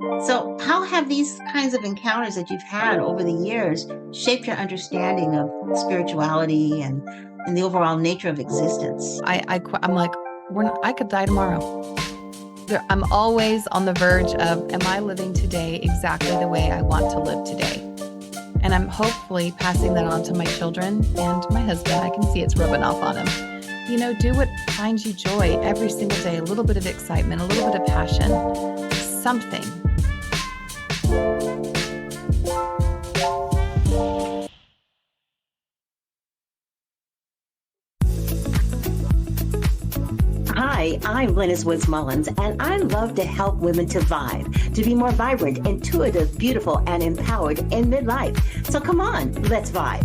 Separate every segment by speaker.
Speaker 1: So, how have these kinds of encounters that you've had over the years shaped your understanding of spirituality and the overall nature of existence?
Speaker 2: I'm like, I could die tomorrow. I'm always on the verge of, am I living today exactly the way I want to live today? And I'm hopefully passing that on to my children and my husband. I can see it's rubbing off on him. Do what finds you joy every single day, a little bit of excitement, a little bit of passion, something.
Speaker 1: Hi, I'm Glennis Woods Mullins, and I love to help women to vibe, to be more vibrant, intuitive, beautiful, and empowered in midlife. So come on, let's vibe.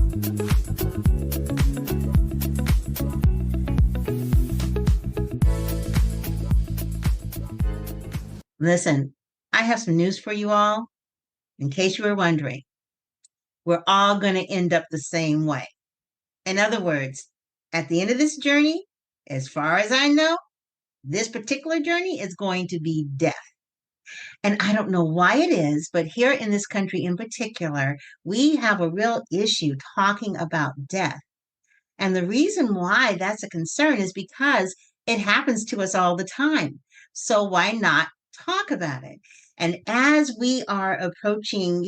Speaker 1: Listen, I have some news for you all. In case you were wondering, we're all going to end up the same way. In other words, at the end of this journey, as far as I know, this particular journey is going to be death. And I don't know why it is, but here in this country in particular, we have a real issue talking about death. And the reason why that's a concern is because it happens to us all the time. So why not talk about it? And as we are approaching,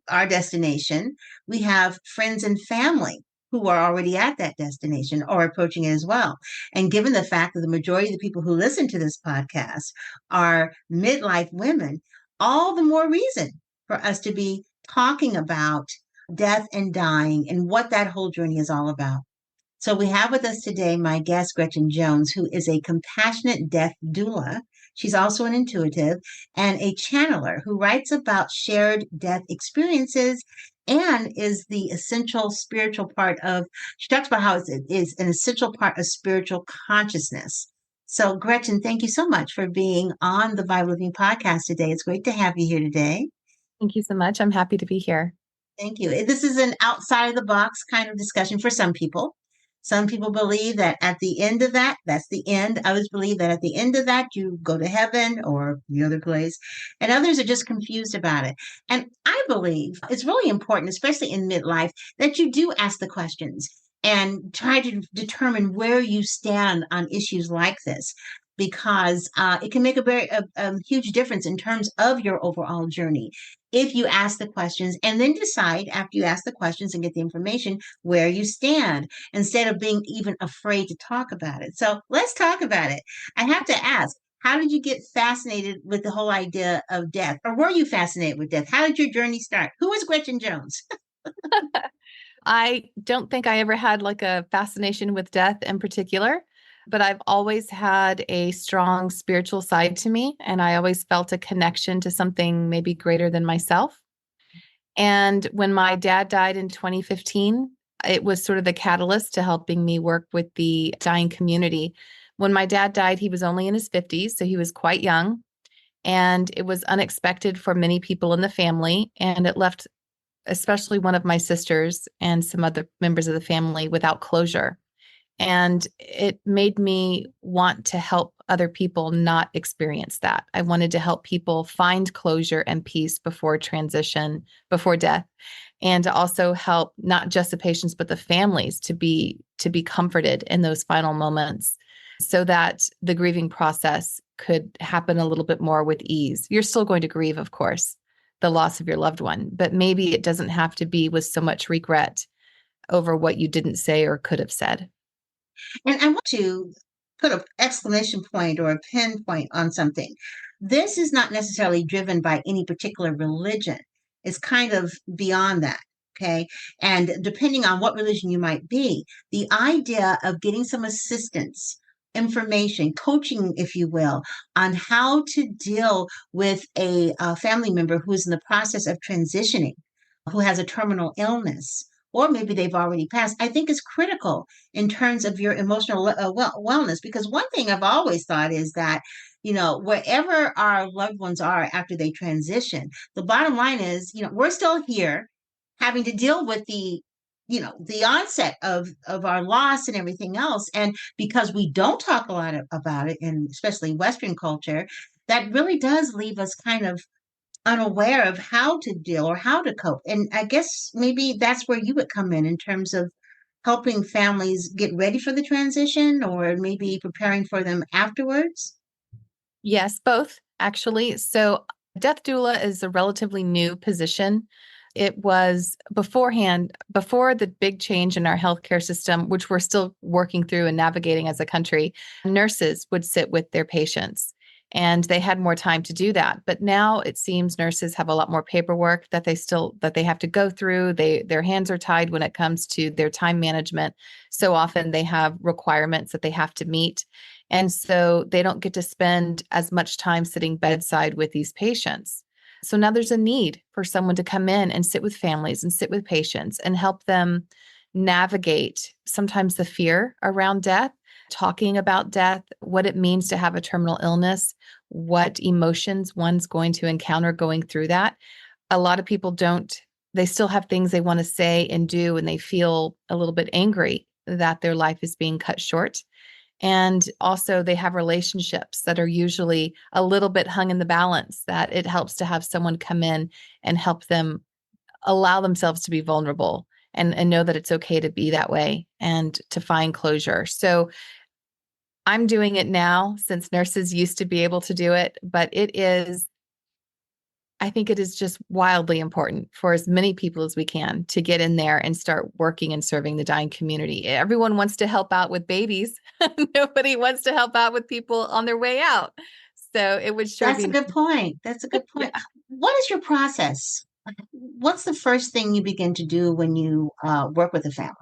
Speaker 1: our destination, we have friends and family who are already at that destination or approaching it as well. And given the fact that the majority of the people who listen to this podcast are midlife women, all the more reason for us to be talking about death and dying and what that whole journey is all about. So we have with us today my guest, Gretchen Jones, who is a compassionate death doula. She's also an intuitive and a channeler who writes about shared death experiences and is the essential spiritual part of, she talks about how it is an essential part of spiritual consciousness. So, Gretchen, thank you so much for being on the V.I.B.E Living podcast today. It's great to have you here today.
Speaker 2: Thank you so much. I'm happy to be here.
Speaker 1: Thank you. This is an outside of the box kind of discussion for some people. Some people believe that at the end of that, that's the end. Others believe that at the end of that, you go to heaven or the other place. And others are just confused about it. And I believe it's really important, especially in midlife, that you do ask the questions and try to determine where you stand on issues like this, because it can make a huge difference in terms of your overall journey if you ask the questions and then decide after you ask the questions and get the information where you stand instead of being even afraid to talk about it. So let's talk about it. I have to ask, how did you get fascinated with the whole idea of death? Or were you fascinated with death? How did your journey start? Who is Gretchen Jones?
Speaker 2: I don't think I ever had like a fascination with death in particular, but I've always had a strong spiritual side to me. And I always felt a connection to something maybe greater than myself. And when my dad died in 2015, it was sort of the catalyst to helping me work with the dying community. When my dad died, he was only in his 50s, so he was quite young. And it was unexpected for many people in the family. And it left especially one of my sisters and some other members of the family without closure. And it made me want to help other people not experience that. I wanted to help people find closure and peace before transition, before death, and to also help not just the patients, but the families to be comforted in those final moments so that the grieving process could happen a little bit more with ease. You're still going to grieve, of course, the loss of your loved one, but maybe it doesn't have to be with so much regret over what you didn't say or could have said.
Speaker 1: And I want to put an exclamation point or a pinpoint on something. This is not necessarily driven by any particular religion. It's kind of beyond that. Okay. And depending on what religion you might be, the idea of getting some assistance, information, coaching, if you will, on how to deal with a family member who is in the process of transitioning, who has a terminal illness, or maybe they've already passed, I think is critical in terms of your emotional wellness. Because one thing I've always thought is that, wherever our loved ones are after they transition, the bottom line is, we're still here having to deal with the onset of our loss and everything else. And because we don't talk a lot about it, and especially Western culture, that really does leave us kind of unaware of how to deal or how to cope. And I guess maybe that's where you would come in terms of helping families get ready for the transition or maybe preparing for them afterwards.
Speaker 2: Yes, both actually. So, death doula is a relatively new position. It was beforehand, before the big change in our healthcare system, which we're still working through and navigating as a country, nurses would sit with their patients and they had more time to do that. But now it seems nurses have a lot more paperwork that they have to go through. Their hands are tied when it comes to their time management. So often they have requirements that they have to meet. And so they don't get to spend as much time sitting bedside with these patients. So now there's a need for someone to come in and sit with families and sit with patients and help them navigate sometimes the fear around death, talking about death, what it means to have a terminal illness, what emotions one's going to encounter going through that. A lot of people don't, they still have things they want to say and do, and they feel a little bit angry that their life is being cut short. And also, they have relationships that are usually a little bit hung in the balance, that it helps to have someone come in and help them allow themselves to be vulnerable and know that it's okay to be that way and to find closure. So, I'm doing it now since nurses used to be able to do it, but I think it is just wildly important for as many people as we can to get in there and start working and serving the dying community. Everyone wants to help out with babies. Nobody wants to help out with people on their way out. So it would sure
Speaker 1: That's a
Speaker 2: be,
Speaker 1: good point. That's a good
Speaker 2: yeah.
Speaker 1: point. What is your process? What's the first thing you begin to do when you work with a family?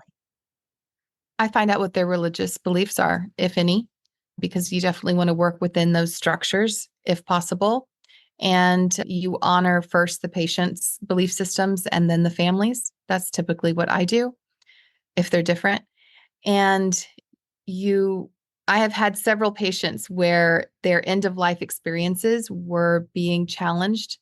Speaker 2: I find out what their religious beliefs are, if any, because you definitely want to work within those structures if possible. And you honor first the patient's belief systems and then the families. That's typically what I do if they're different. And you, I have had several patients where their end of life experiences were being challenged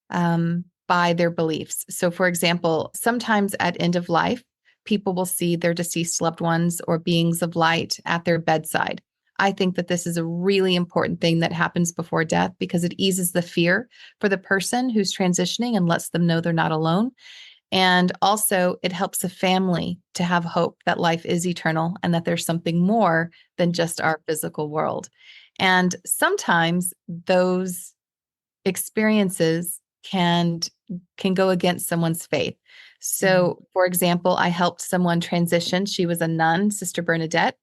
Speaker 2: by their beliefs. So, for example, sometimes at end of life, people will see their deceased loved ones or beings of light at their bedside. I think that this is a really important thing that happens before death because it eases the fear for the person who's transitioning and lets them know they're not alone. And also, it helps a family to have hope that life is eternal and that there's something more than just our physical world. And sometimes those experiences can go against someone's faith.
Speaker 1: Mhm.
Speaker 2: So, for example, I helped someone transition. She was a nun, Sister Bernadette,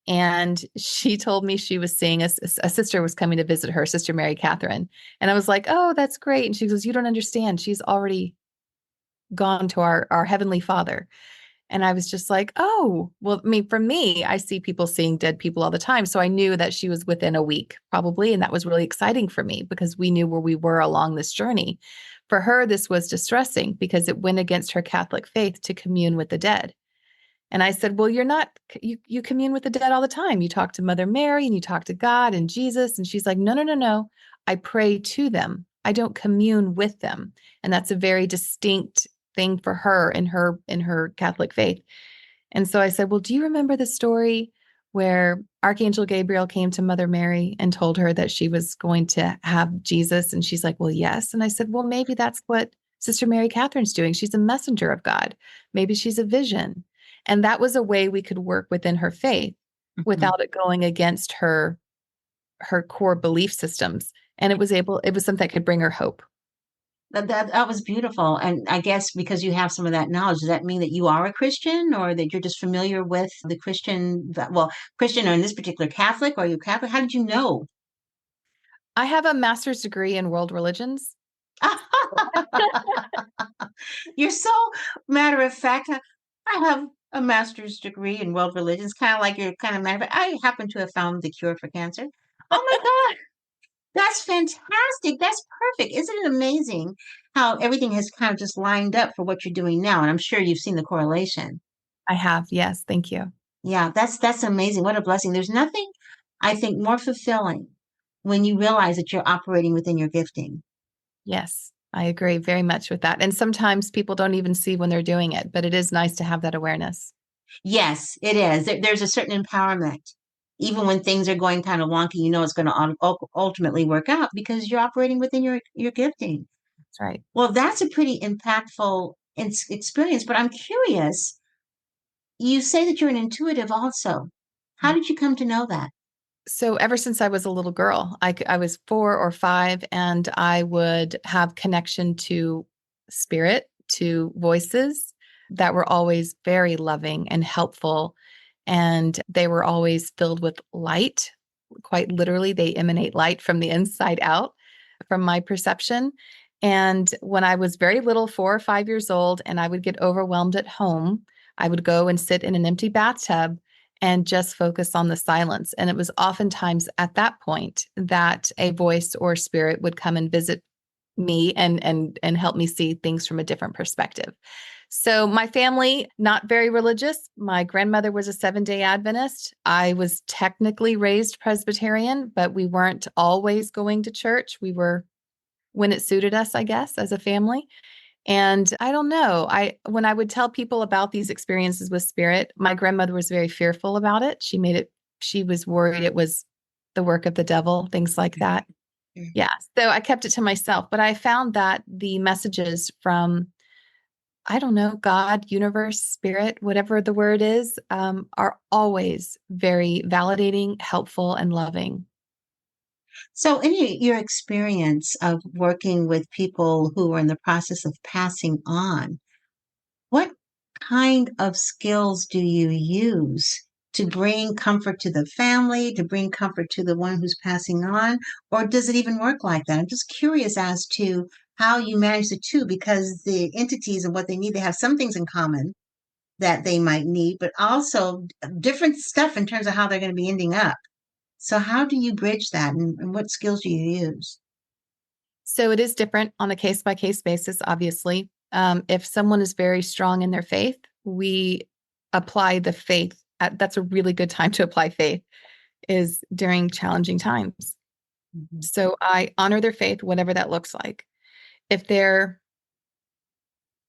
Speaker 2: and she told me she was seeing a sister was coming to visit her, Sister Mary Catherine. And I was like, "Oh, that's great." And she goes, "You don't understand. She's already gone to our heavenly Father." And I was just like, oh, well, I mean, for me, I see people seeing dead people all the time. So I knew that she was within a week, probably. And that was really exciting for me because we knew where we were along this journey. For her, this was distressing because it went against her Catholic faith to commune with the dead. And I said, well, you're not, you commune with the dead all the time. You talk to Mother Mary and you talk to God and Jesus. And she's like, no, no, no, no. I pray to them. I don't commune with them. And that's a very distinct thing for her in her Catholic faith. And so I said, well, do you remember the story where Archangel Gabriel came to Mother Mary and told her that she was going to have Jesus? And she's like, well, yes. And I said, well, maybe that's what Sister Mary Catherine's doing. She's a messenger of God. Maybe she's a vision. And that was a way we could work within her faith
Speaker 1: Mhm.
Speaker 2: without it going against her core belief systems. And it was something that could bring her hope.
Speaker 1: That was beautiful. And I guess because you have some of that knowledge, does that mean that you are a Christian or that you're just familiar with the Christian, well, Christian or in this particular Catholic? Or are you Catholic? How did you know?
Speaker 2: I have a master's degree in world religions.
Speaker 1: You're so matter of fact. I have a master's degree in world religions, kind of like you're kind of matter of fact. I happen to have found the cure for cancer. Oh my God, that's fantastic. That's perfect. Isn't it amazing how everything has kind of just lined up for what you're doing now? And I'm sure you've seen the correlation.
Speaker 2: I have, yes, thank you.
Speaker 1: Yeah, that's amazing. What a blessing. There's nothing I think more fulfilling when you realize that you're operating within your gifting.
Speaker 2: Yes, I agree very much with that. And sometimes people don't even see when they're doing it, but it is nice to have that awareness.
Speaker 1: Yes, it is. There's a certain empowerment. Even when things are going kind of wonky, you know it's going to ultimately work out because you're operating within your gifting.
Speaker 2: right.
Speaker 1: Well, that's a pretty impactful experience, but I'm curious. You say that you're an intuitive also. How did you come to know that?
Speaker 2: So ever since I was a little girl, I was 4 or 5, and I would have connection to spirit, to voices that were always very loving and helpful. And they were always filled with light. Quite literally, they emanate light from the inside out, from my perception. And when I was very little, 4 or 5 years old, and I would get overwhelmed at home, I would go and sit in an empty bathtub and just focus on the silence. And it was oftentimes at that point that a voice or spirit would come and visit me and help me see things from a different perspective. So my family, not very religious. My grandmother was a Seventh-day Adventist. I was technically raised Presbyterian, but we weren't always going to church. We were when it suited us, I guess, as a family. And I don't know. When I would tell people about these experiences with spirit, my grandmother was very fearful about it. She was worried it was the work of the devil, things like that. Yeah. So I kept it to myself. But I found that the messages from, I don't know, God, universe, spirit, whatever the word is, are always very validating, helpful, and loving.
Speaker 1: So, in your experience of working with people who are in the process of passing on, what kind of skills do you use to bring comfort to the family, to bring comfort to the one who's passing on? Or does it even work like that? I'm just curious as to how you manage the two because the entities and what they need, they have some things in common that they might need, but also different stuff in terms of how they're going to be ending up. So, how do you bridge that and what skills do you use?
Speaker 2: So it is different on a case by case basis, obviously. If someone is very strong in their faith, we apply the faith. That's a really good time to apply faith, is during challenging times.
Speaker 1: Mhm.
Speaker 2: So I honor their faith, whatever that looks like. If there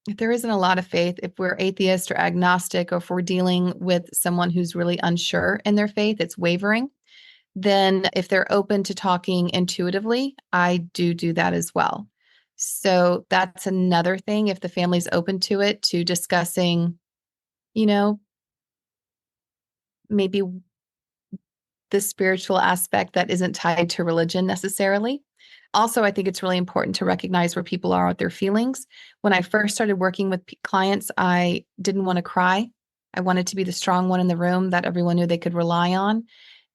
Speaker 2: if there isn't a lot of faith, if we're atheist or agnostic, or if we're dealing with someone who's really unsure in their faith, it's wavering, then if they're open to talking intuitively, I do that as well. So that's another thing. If the family's open to it, to discussing, you know, maybe the spiritual aspect that isn't tied to religion necessarily. Also, I think it's really important to recognize where people are with their feelings. When I first started working with clients, I didn't want to cry. I wanted to be the strong one in the room that everyone knew they could rely on.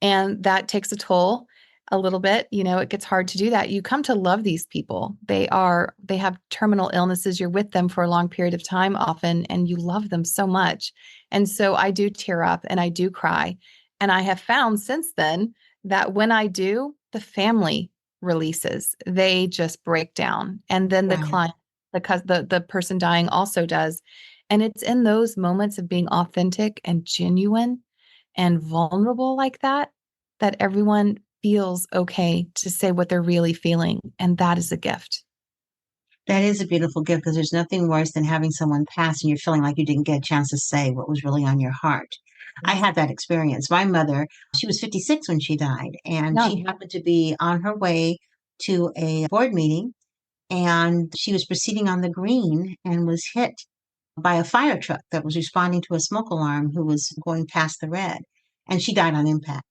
Speaker 2: And that takes a toll a little bit. It gets hard to do that. You come to love these people. They have terminal illnesses. You're with them for a long period of time often, and you love them so much. And so I do tear up and I do cry. And I have found since then that when I do, the family releases. They just break down. And then the
Speaker 1: Right.
Speaker 2: client, because the person dying also does. And it's in those moments of being authentic and genuine and vulnerable like that, that everyone feels okay to say what they're really feeling. And that is a gift.
Speaker 1: That is a beautiful gift because there's nothing worse than having someone pass and you're feeling like you didn't get a chance to say what was really on your heart. I
Speaker 2: Yes.
Speaker 1: had that experience. My mother, she was 56 when she died, and she
Speaker 2: Young.
Speaker 1: happened to be on her way to a board meeting, and she was proceeding on the green and was hit by a fire truck that was responding to a smoke alarm who was going past the red, and she died on impact.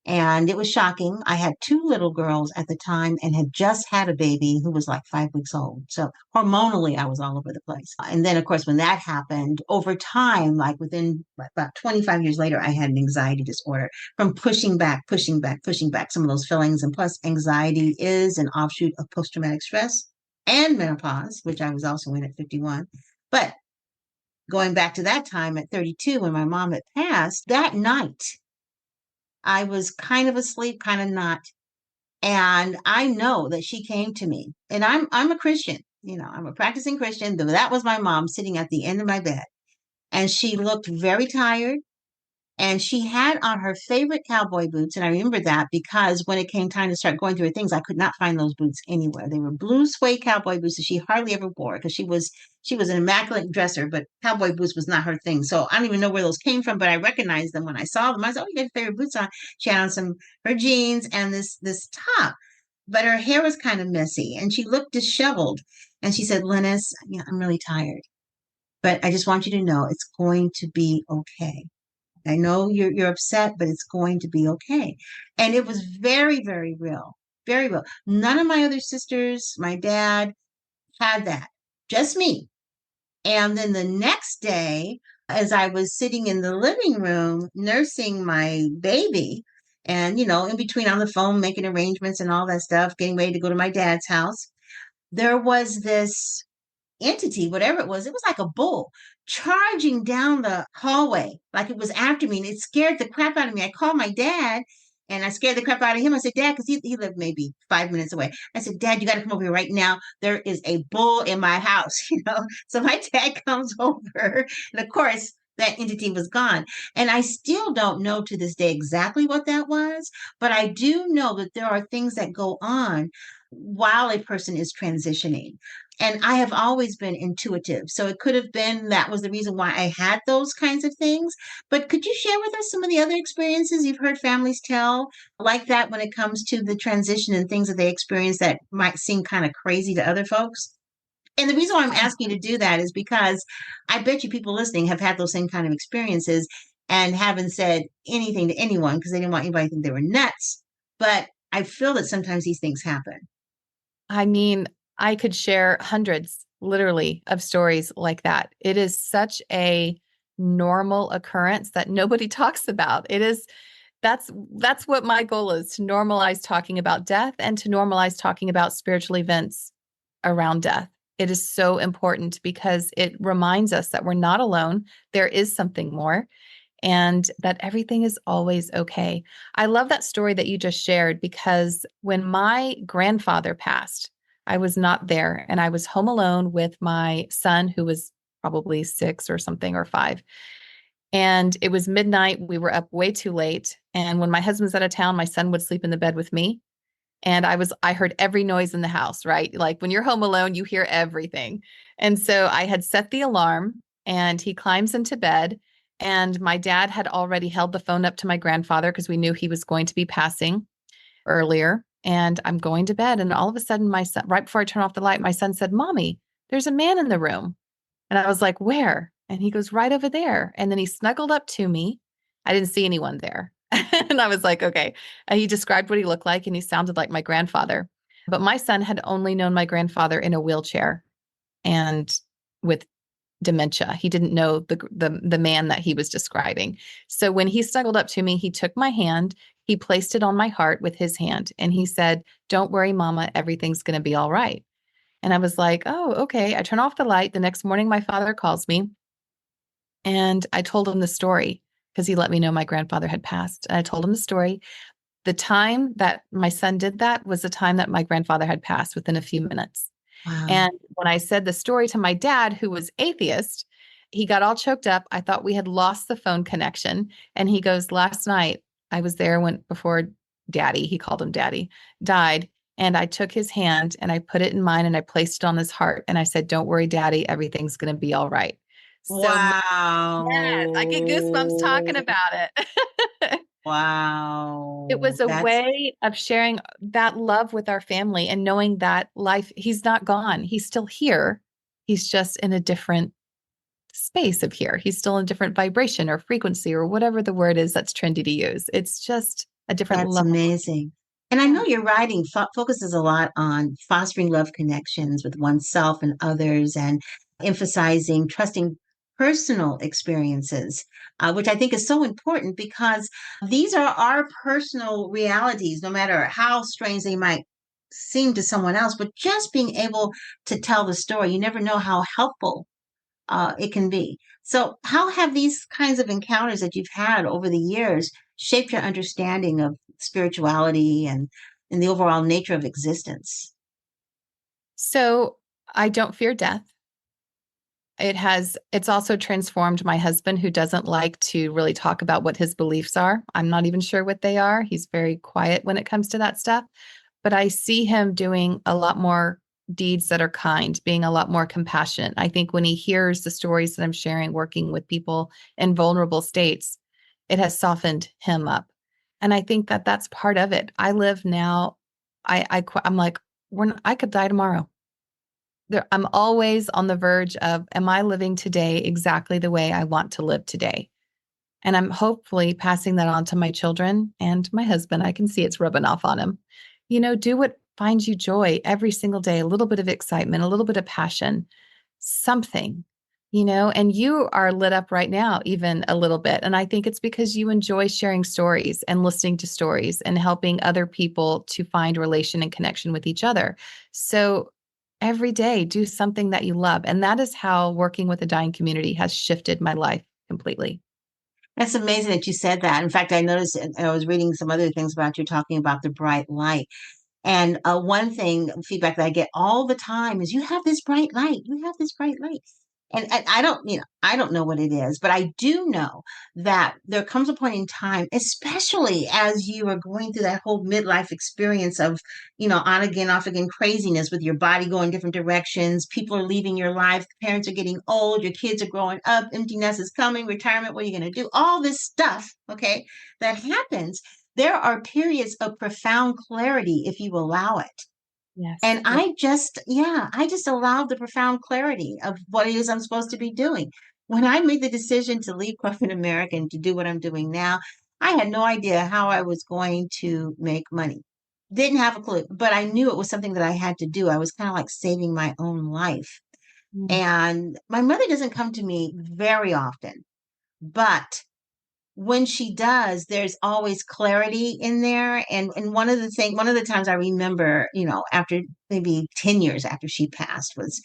Speaker 1: And it was shocking. I had two little girls at the time and had just had a baby who was like 5 weeks old. So hormonally, I was all over the place. And then, of course, when that happened, over time, like within about 25 years later, I had an anxiety disorder from pushing back, pushing back, pushing back some of those feelings. And plus, anxiety is an offshoot of post traumatic stress and menopause, which I was also in at 51. But going back to that time at 32, when my mom had passed, that night, I was kind of asleep, kind of not. And I know that she came to me. And I'm a Christian, I'm a practicing Christian. That was my mom sitting at the end of my bed. And she looked very tired. And she had on her favorite cowboy boots. And I remember that because when it came time to start going through her things, I could not find those boots anywhere. They were blue suede cowboy boots that she hardly ever wore because she was an immaculate dresser, but cowboy boots was not her thing. So I don't even know where those came from, but I recognized them when I saw them. I said, "Oh, you got your favorite boots on." She had on her jeans and this top. but her hair was kind of messy and she looked disheveled. And she said, Lennis, yeah, I'm really tired, but I just want you to know it's going to be okay. I know you're upset, but it's going to be okay. And it was very, very real, very real. None of my other sisters, my dad had that, just me. And then the next day, as I was sitting in the living room nursing my baby, and in between on the phone, making arrangements and all that stuff, getting ready to go to my dad's house, there was this entity, whatever it was like a bull charging down the hallway, like it was after me. And it scared the crap out of me. I called my dad and I scared the crap out of him. I said, Dad, because he lived maybe 5 minutes away. I said, Dad, you got to come over here right now. There is a bull in my house, So my dad comes over. And of course, that entity was gone. And I still don't know to this day exactly what that was, but I do know that there are things that go on while a person is transitioning. And I have always been intuitive. So it could have been that was the reason why I had those kinds of things. But could you share with us some of the other experiences you've heard families tell like that when it comes to the transition and things that they experience that might seem kind of crazy to other folks? And the reason why I'm asking you to do that is because I bet you people listening have had those same kind of experiences and haven't said anything to anyone because they didn't want anybody to think they were nuts. But I feel that sometimes these things happen.
Speaker 2: I mean, I could share hundreds, literally, of stories like that. It is such a normal occurrence that nobody talks about. That's what my goal is, to normalize talking about death and to normalize talking about spiritual events around death. It is so important because it reminds us that we're not alone. There is something more and that everything is always okay. I love that story that you just shared because when my grandfather passed, I was not there and I was home alone with my son, who was probably 6 or something or 5. And it was midnight. We were up way too late. And when my husband was out of town, my son would sleep in the bed with me. And I heard every noise in the house, right? Like when you're home alone, you hear everything. And so I had set the alarm and he climbs into bed. And my dad had already held the phone up to my grandfather because we knew he was going to be passing earlier. And I'm going to bed. And all of a sudden, my son, right before I turn off the light, my son said, Mommy, there's a man in the room. And I was like, where? And he goes, right over there. And then he snuggled up to me. I didn't see anyone there. And I was like, okay. And he described what he looked like and he sounded like my grandfather. But my son had only known my grandfather in a wheelchair and with dementia. He didn't know the man that he was describing. So when he snuggled up to me, he took my hand, he placed it on my heart with his hand, and he said, "Don't worry, Mama, everything's going to be all right." And I was like, oh, okay. I turn off the light. The next morning, my father calls me and I told him the story because he let me know my grandfather had passed. And I told him the story. The time that my son did that was the time that my grandfather had passed within a few minutes.
Speaker 1: Wow.
Speaker 2: And when I said the story to my dad, who was atheist, he got all choked up. I thought we had lost the phone connection. And he goes, last night I was there when before daddy, he called him daddy, died. And I took his hand and I put it in mine and I placed it on his heart. And I said, don't worry, daddy, everything's going to be all right. So, yes, I get goosebumps talking
Speaker 1: Wow.
Speaker 2: about it. It
Speaker 1: Wow.
Speaker 2: was a way of sharing that love with our family and knowing that life, he's not gone. He's still here. He's just in a different space of here. He's still in a different vibration or frequency or whatever the word is that's trendy to use. It's just a different
Speaker 1: That's
Speaker 2: level.
Speaker 1: amazing. And I
Speaker 2: Yeah.
Speaker 1: know your writing focuses a lot on fostering love connections with oneself and others and emphasizing trusting personal experiences, which I think is so important because these are our personal realities, no matter how strange they might seem to someone else. But just being able to tell the story, you never know how helpful it can be. So, how have these kinds of encounters that you've had over the years shaped your understanding of spirituality and the overall nature of existence?
Speaker 2: So I don't fear death. It's also transformed my husband, who doesn't like to really talk about what his beliefs are. I'm not even sure what they are. He's very quiet when it comes to that stuff. But I see him doing a lot more deeds that are kind, being a lot more compassionate. I think when he hears the stories that I'm sharing, working with people in vulnerable states, it has softened him up. And I think that that's part of it. I live now I'm like, I could die tomorrow. I'm always on the verge of, am I living today exactly the way I want to live today? And I'm hopefully passing that on to my children and my husband. I can see it's rubbing off on him. Do what finds you joy every single day, a little bit of excitement, a little bit of passion, something, and you are lit up right now, even a little bit. And I think it's because you enjoy sharing stories and listening to stories and helping other people to find relation and connection with each other. So every day, do something that you love. And that is how working with the dying community has shifted my life completely.
Speaker 1: That's amazing that you said that. In fact, I noticed, and I was reading some other things about you talking about the bright light. And one thing, feedback that I get all the time is, you have this bright light. You have this bright light. And I don't, I don't know what it is, but I do know that there comes a point in time, especially as you are going through that whole midlife experience of, on again, off again craziness with your body going different directions. People are leaving your life. Parents are getting old. Your kids are growing up. Emptiness is coming. Retirement. What are you going to do? All this stuff, okay, that happens. There are periods of profound clarity if you allow it.
Speaker 2: Yes.
Speaker 1: And I just allowed the profound clarity of what it is I'm supposed to be doing. When I made the decision to leave corporate America and to do what I'm doing now, I had no idea how I was going to make money. Didn't have a clue, but I knew it was something that I had to do. I was kind of like saving my own life.
Speaker 2: Mm.
Speaker 1: And my mother doesn't come to me very often, but when she does, there's always clarity in there. And one of the times I remember, after maybe 10 years after she passed, was,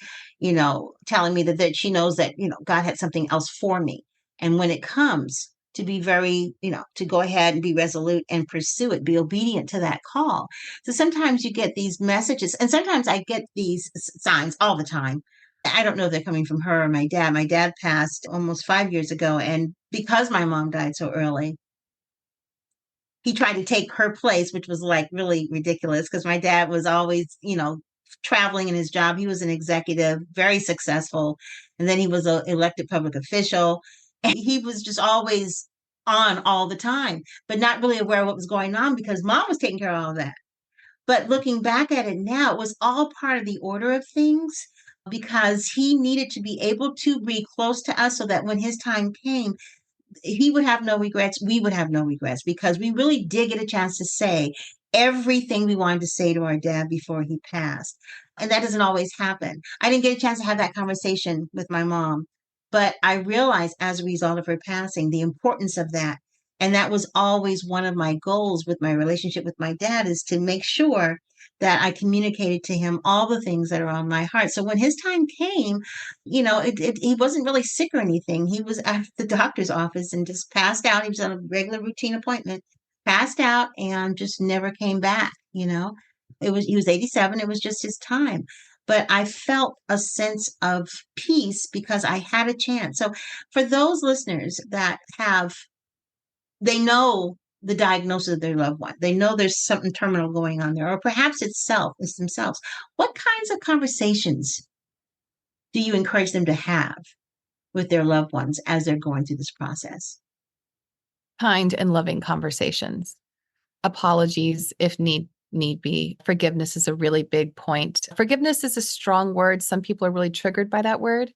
Speaker 1: telling me that she knows that, God had something else for me. And when it comes, to be very, to go ahead and be resolute and pursue it, be obedient to that call. So sometimes you get these messages, and sometimes I get these signs all the time. I don't know if they're coming from her or my dad. My dad passed almost 5 years ago. And because my mom died so early, he tried to take her place, which was like really ridiculous because my dad was always, traveling in his job. He was an executive, very successful. And then he was an elected public official. And he was just always on all the time, but not really aware of what was going on because mom was taking care of all of that. But looking back at it now, it was all part of the order of things because he needed to be able to be close to us so that when his time came, he would have no regrets. We would have no regrets because we really did get a chance to say everything we wanted to say to our dad before he passed. And that doesn't always happen. I didn't get a chance to have that conversation with my mom, but I realized as a result of her passing, the importance of that. And that was always one of my goals with my relationship with my dad, is to make sure that I communicated to him all the things that are on my heart. So when his time came, he wasn't really sick or anything. He was at the doctor's office and just passed out. He was on a regular routine appointment, passed out, and just never came back. He was 87. It was just his time. But I felt a sense of peace because I had a chance. So for those listeners that they know the diagnosis of their loved one, they know there's something terminal going on there, or perhaps it's themselves. What kinds of conversations do you encourage them to have with their loved ones as they're going through this process?
Speaker 2: Kind and loving conversations. Apologies if need be. Forgiveness is a really big point. Forgiveness is a strong word. Some people are really triggered by that word.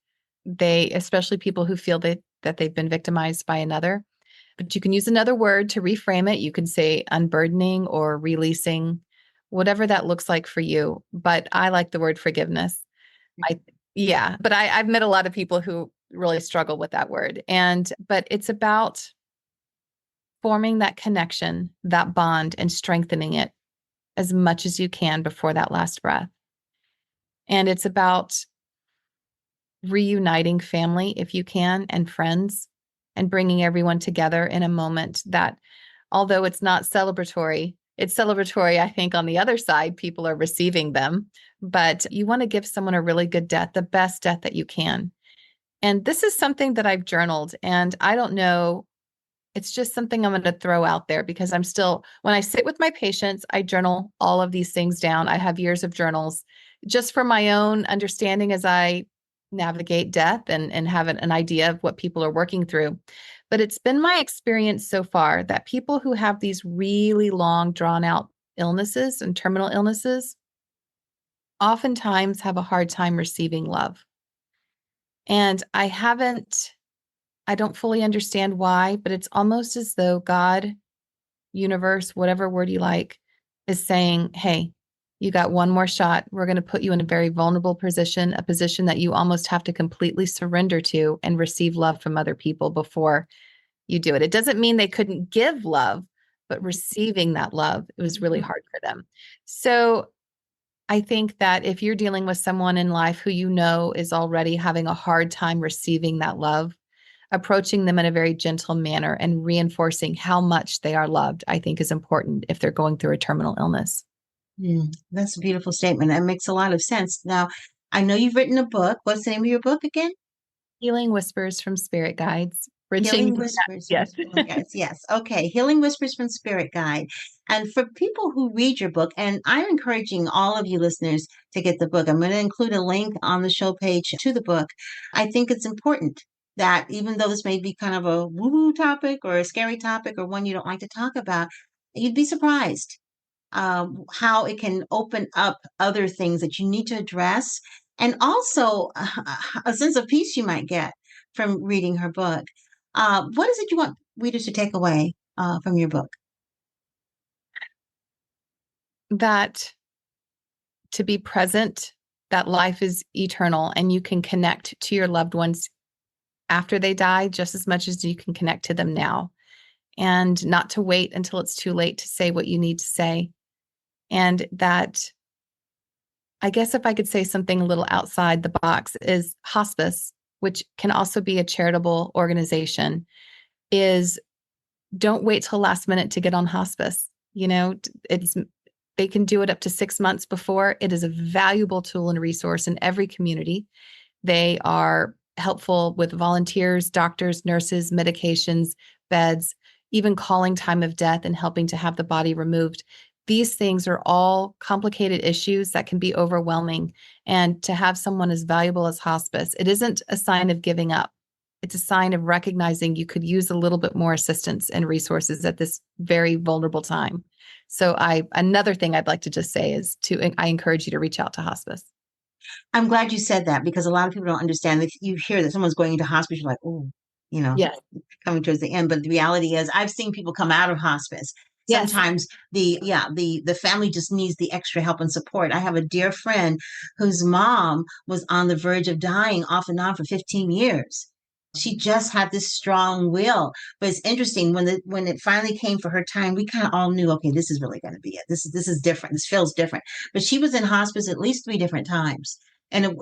Speaker 2: Especially people who feel that they've been victimized by another. But you can use another word to reframe it. You can say unburdening or releasing, whatever that looks like for you. But I like the word forgiveness. I Yeah, but I've met a lot of people who really struggle with that word. But it's about forming that connection, that bond, and strengthening it as much as you can before that last breath. And it's about reuniting family if you can, and friends, and bringing everyone together in a moment that, although it's not celebratory, it's celebratory, I think, on the other side. People are receiving them, but you want to give someone a really good death, the best death that you can. And this is something that I've journaled, and I don't know, it's just something I'm going to throw out there because when I sit with my patients, I journal all of these things down. I have years of journals just for my own understanding as I navigate death and have an idea of what people are working through. But it's been my experience so far that people who have these really long, drawn out illnesses and terminal illnesses oftentimes have a hard time receiving love. And I don't fully understand why, but it's almost as though God, universe, whatever word you like, is saying, hey, you got one more shot. We're going to put you in a very vulnerable position, a position that you almost have to completely surrender to and receive love from other people before you do it. It doesn't mean they couldn't give love, but receiving that love, it was really hard for them. So I think that if you're dealing with someone in life who you know is already having a hard time receiving that love, approaching them in a very gentle manner and reinforcing how much they are loved, I think is important if they're going through a terminal illness.
Speaker 1: That's a beautiful statement. That makes a lot of sense. Now, I know you've written a book. What's the name of your book again?
Speaker 2: Healing Whispers from Spirit Guides, bridging.
Speaker 1: Healing Whispers from
Speaker 2: Yes.
Speaker 1: Spirit Guides. Yes. Okay. Healing Whispers from Spirit Guide. And for people who read your book, and I'm encouraging all of you listeners to get the book, I'm going to include a link on the show page to the book. I think it's important that even though this may be kind of a woo-woo topic or a scary topic or one you don't like to talk about, you'd be surprised how it can open up other things that you need to address, and also a sense of peace you might get from reading her book. What is it you want readers to take away from your book?
Speaker 2: That to be present, that life is eternal and you can connect to your loved ones after they die just as much as you can connect to them now, and not to wait until it's too late to say what you need to say. And that, I guess if I could say something a little outside the box, is hospice, which can also be a charitable organization, is don't wait till last minute to get on hospice. You know, they can do it up to 6 months before. It is a valuable tool and resource in every community. They are helpful with volunteers, doctors, nurses, medications, beds, even calling time of death and helping to have the body removed. These things are all complicated issues that can be overwhelming. And to have someone as valuable as hospice, it isn't a sign of giving up. It's a sign of recognizing you could use a little bit more assistance and resources at this very vulnerable time. So another thing I'd like to just say is I encourage you to reach out to hospice.
Speaker 1: I'm glad you said that because a lot of people don't understand that you hear that someone's going into hospice, you're like, oh, you know,
Speaker 2: Yes.
Speaker 1: coming towards the end. But the reality is I've seen people come out of hospice.
Speaker 2: Yes.
Speaker 1: Sometimes the family just needs the extra help and support. I have a dear friend whose mom was on the verge of dying off and on for 15 years. She just had this strong will. But it's interesting when it finally came for her time, we kind of all knew, okay, this is really going to be it. This is different. This feels different. But she was in hospice at least 3 different times. And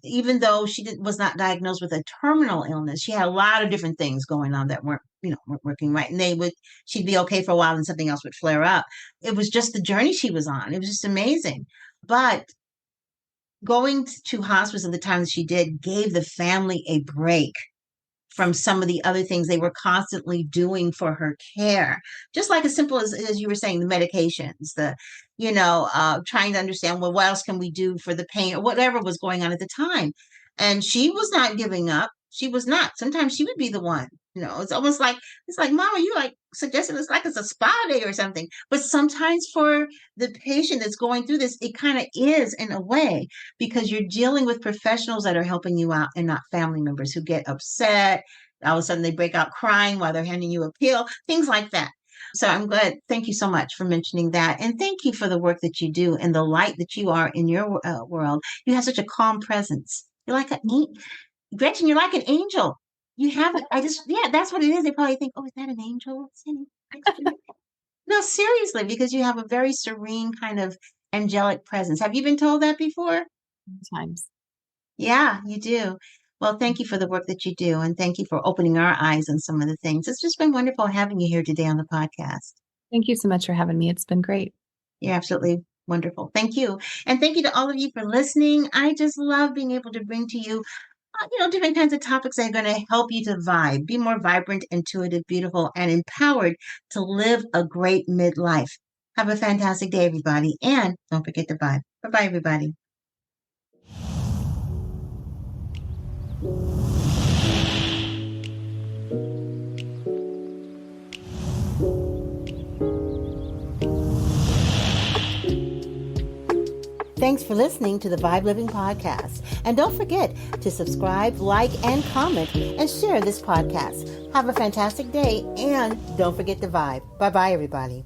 Speaker 1: even though was not diagnosed with a terminal illness, she had a lot of different things going on that weren't working right. And she'd be okay for a while and something else would flare up. It was just the journey she was on. It was just amazing. But going to hospice at the time that she did gave the family a break from some of the other things they were constantly doing for her care. Just like as simple as you were saying, the medications, trying to understand, well, what else can we do for the pain or whatever was going on at the time. And she was not giving up. She was not. Sometimes she would be the one. It's almost like, Mama, you like suggesting it's like it's a spa day or something. But sometimes for the patient that's going through this, it kind of is in a way because you're dealing with professionals that are helping you out and not family members who get upset. All of a sudden they break out crying while they're handing you a pill, things like that. So I'm glad. Thank you so much for mentioning that. And thank you for the work that you do and the light that you are in your world. You have such a calm presence. You're like Gretchen, you're like an angel. You have, yeah, that's what it is. They probably think, oh, is that an angel sitting next to me? No, seriously, because you have a very serene kind of angelic presence. Have you been told that before?
Speaker 2: Times.
Speaker 1: Yeah, you do. Well, thank you for the work that you do. And thank you for opening our eyes on some of the things. It's just been wonderful having you here today on the podcast.
Speaker 2: Thank you so much for having me. It's been great.
Speaker 1: You're absolutely wonderful. Thank you. And thank you to all of you for listening. I just love being able to bring to you, different kinds of topics that are going to help you to vibe, be more vibrant, intuitive, beautiful, and empowered to live a great midlife. Have a fantastic day, everybody. And don't forget to vibe. Bye-bye, everybody. Thanks for listening to the V.I.B.E Living Podcast. And don't forget to subscribe, like, and comment, and share this podcast. Have a fantastic day, and don't forget to vibe. Bye-bye, everybody.